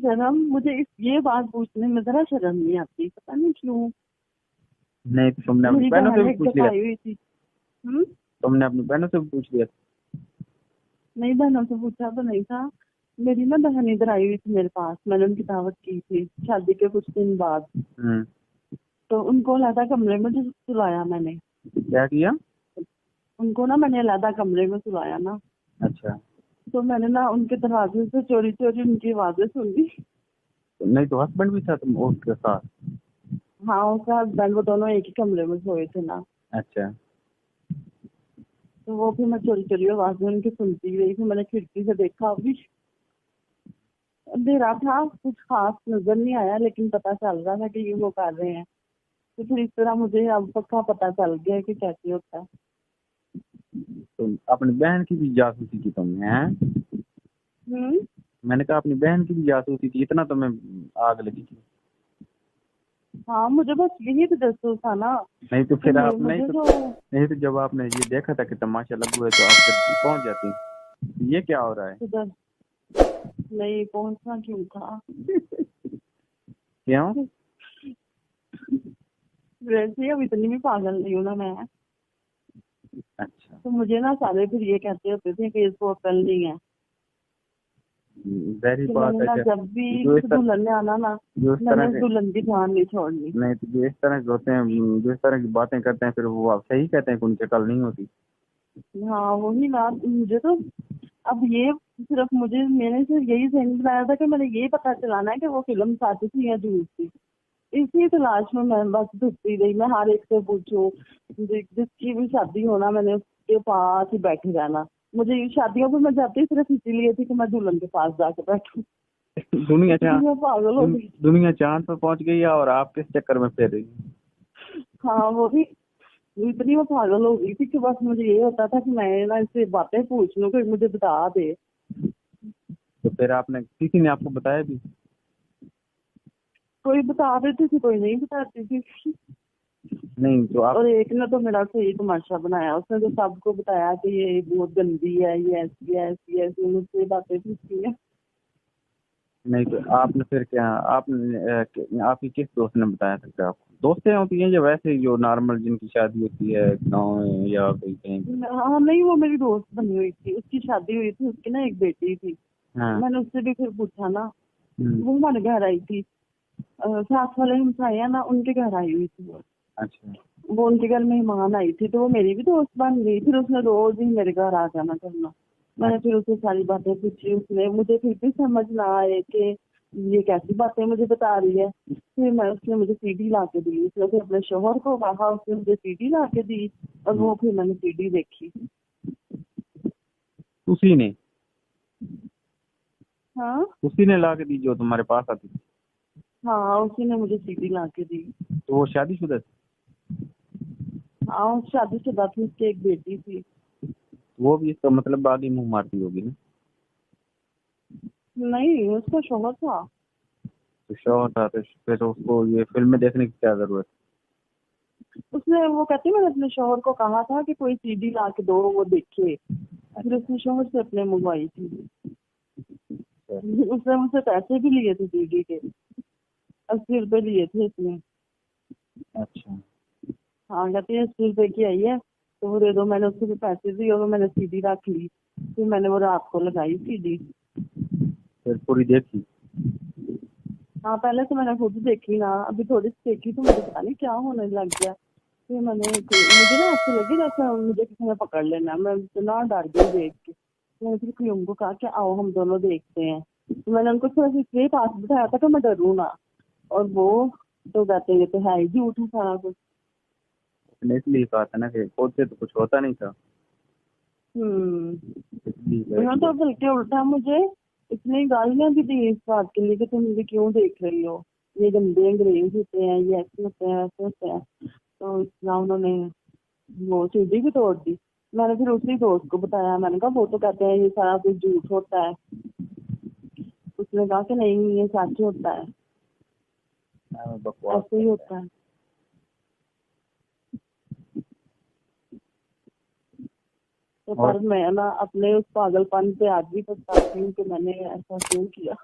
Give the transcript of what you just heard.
शर्म मुझे ये बात पूछने में जरा शर्म नहीं आती, पता नहीं क्यों। नहीं तो तुमने अपनी मेरी बहनों से बहन भी एक पूछ दफा लिया? आई हुई थी। हम्म। तुमने अपनी बहनों से भी पूछ लिया? नहीं, बहनों से पूछा तो नहीं था। मेरी ना बहन इधर आई हुई थी मेरे पास, मैंने उनकी दावत की थी शादी के कुछ दिन बाद। हम्म। तो उनको अलग कमरे में जो सुलाया मैंने। क्या किया? उनको ना मैंने अलग कमरे में सुलाया ना। अच्छा। तो मैंने ना उनके दरवाजे से चोरी चोरी उनकी आवाजें सुन ली। नहीं तो हस्बैंड भी था तुम उसके साथ? हाँ, उसका हस्बैंड, वो दोनों एक ही कमरे में सोए थे ना। अच्छा। तो वो फिर मैं चोरी चोरी आवाजें उनकी सुनती रही। फिर मैंने खिड़की से देखा, अभी अंधेरा था, कुछ खास नजर नहीं आया, लेकिन पता चल रहा था कि ये वो कर रहे हैं। तो फिर इस तरह मुझे अब पक्का पता चल गया कि कैसे होता है। तो अपनी बहन की भी जासूसी की तुमने, हैं? हम्म। मैंने कहा अपनी बहन की भी जासूसी की, इतना तुम्हें आग लगी थी? हाँ, मुझे बस यही तो जसूस था ना। नहीं तो कि फिर आप नहीं मुझे तो जो नहीं तो जब आपने ये देखा था कि तमाशा लगू है तो आप फिर पहुंच जाती। ये क्या हो रहा है? सुधर नहीं पहुंचना क्यों था। क्यों? वैसे ही अब इतनी भी पागल नहीं हूँ ना मैं। अच्छा। तो मुझे ना सारे फिर ये कहते होते थे कि इसको अकल नहीं है। जाहिर कि बात मैंने है ना कि जब भी जो इस किसी तरह दुल्हन ने आना ना, जो इस मैंने तरह उस के दुल्हन की जान नहीं छोड़नी। नहीं तो जो इस तरह के होते हैं, जो इस तरह की बातें करते हैं, फिर वो आप सही कहते हैं कि उनकी अकल नहीं होती। हाँ, वही ना। मुझे तो अब ये सिर्फ मुझे मैंने सिर्फ यही जहन बनाया था कि मैंने ये पता चलाना है कि वो फिल्म सच थी या झूठ थी। इसी तलाश में मैं बस ढूंढती रही। मैं हर एक से पूछूं, जिसकी भी शादी होना मैंने उसके पास ही बैठी रहना। मुझे ये शादियों पर मैं जाती सिर्फ इसीलिए थी कि मैं दुल्हन के पास जाके बैठूं। दुनिया इतनी चांद मैं पागल हो गई। दुनिया चांद पर पहुंच गई है और आप किस चक्कर में फिर रही हैं? हाँ, वो भी इतनी मैं पागल हो गई थी कि बस मुझे ये होता था कि मैं ना इससे बातें पूछ लूं कि मुझे बता दे। तो फिर आपने किसी ने आपको बताया भी? कोई बता देती थी, कोई नहीं बताती थी। नहीं तो आप और एक ने तो मेरा सही तमाशा बनाया, उसने तो सबको बताया कि ये बहुत गंदी है, ये ऐसी है, ऐसी है, ऐसी, मुझसे बातें पूछती है। नहीं तो आपने फिर क्या आपने आपकी किस दोस्त ने बताया था? क्या आपको दोस्तें होती हैं या वैसे ही जो नॉर्मल जिनकी शादी होती है गाँव में या कहीं कहीं पे? हाँ नहीं, वो मेरी दोस्त बनी हुई थी, उसकी शादी हुई थी, उसकी ना एक बेटी थी। हाँ। मैंने उससे भी फिर पूछा ना। हम्म। वो हमारे घर आई थी। साथ वाले हमसाए हैं ना, उनके घर आई हुई थी वो। अच्छा। वो उनके घर मेहमान आई थी, तो वो मेरी भी दोस्त बन गई। फिर उसने रोज ही मेरे घर आ जाना करना। मैंने फिर उससे सारी बातें पूछी, उसने मुझे फिर भी समझ ना आए कि ये कैसी बातें मुझे बता रही है। फिर मैं उसने मुझे सीडी ला के दी, उसने फिर अपने शोहर को कहा, उसने मुझे सीडी ला के दी। और हम्म। वो फिर मैंने सीडी देखी। उसी ने हाँ। उसी ने ला के दी जो तुम्हारे पास आती थी? हाँ, उसी ने मुझे सीडी ला के दी। तो वो शादीशुदा थी? हाँ, शादीशुदा थी, उसकी एक बेटी थी। वो भी इसका मतलब बागी मुंह मारती होगी ना? नहीं, उसका शोहर था। तो शौहर था तो फिर उसको ये फिल्में देखने की क्या जरूरत? उसने, वो कहती, मैंने अपने शोहर को कहा था कि कोई सीडी ला के दो, वो देखे। फिर उसने शोहर से अपने मंगवाई थी। है? उसने मुझसे पैसे भी लिए थे सीडी के, 80 रुपए लिए थे उसने। अच्छा। हाँ, कहती है 80 रुपए की आई है, तो वो दे दो। मैंने उसको फिर पैसे दिए और मैंने सीडी रख ली। फिर मैंने वो रात को लगाई सीडी। फिर पूरी देखी? हाँ, पहले तो मैंने खुद देखी ना, अभी थोड़ी सी देखी तो मुझे पता नहीं क्या होने लग गया। फिर मुझे ना ऐसे लगे जैसे मुझे किसी ने पकड़ लेना। मैं इतना डर गई देख के। मैंने फिर क्यूम को कहा कि आओ हम दोनों देखते हैं। तो मैंने उनको थोड़ा सा इसलिए पास बिठाया था कि मैं डरूँ ना। और वो तो कहते हैं ये तो है ही झूठ है सारा कुछ। उसने इसलिए कहा था ना कि खुद से तो कुछ होता नहीं था, इसलिए उन्होंने तो बल्कि उल्टा मुझे इतनी गालियां भी दी इस बात के लिए कि तुम मुझे क्यों देख रही हो, ये गंदे अंग्रेज होते हैं, ये ऐसे होते हैं, ऐसे होते हैं। तो इतना उन्होंने वो सीढ़ी भी तोड़ दी। मैंने फिर उसी दोस्त को बताया, मैंने कहा वो तो कहते हैं ये सारा कुछ झूठ होता है। उसने कहा कि नहीं, ये सच होता है, बकवास ऐसे ही करता है। होता है। तो और पर मैं ना अपने उस पागलपन पे आज भी पछताती हूँ कि मैंने ऐसा क्यों किया।